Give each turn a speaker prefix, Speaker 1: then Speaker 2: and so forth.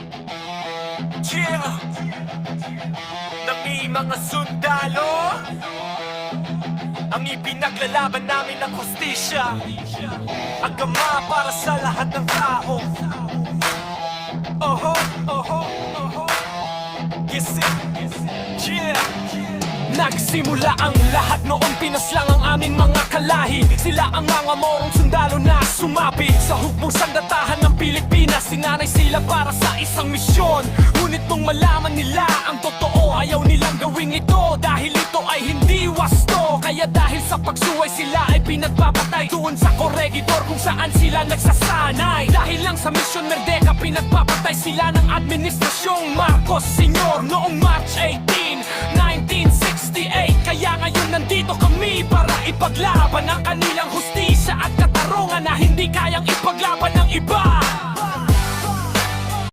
Speaker 1: Yeah, ng mga sundalo, ang ipinaglalaban namin ng hustisya, agama para sa lahat ng tao. Oho, oho, oho. Yes, yeah. Nagsimula ang lahat noong Pinas lang ang aming mga kalahi. Sila ang mga morong sundalo na sumapi sa hukbong sandatahan ng Pilipinas. Sinanay sila para sa isang misyon, ngunit nung malaman nila ang totoo, ayaw nilang gawin ito dahil ito ay hindi wasto. Kaya dahil sa pagsuway sila ay pinagpapatay doon sa Corregidor kung saan sila nagsasanay. Dahil lang sa Mission Merdeka pinagpapatay sila ng Administrasyong Marcos Sr. noong March 18, 1968. Kaya ngayon nandito kami para ipaglaban ang kanilang hustisya at katarungan na hindi kayang ipaglaban ng iba.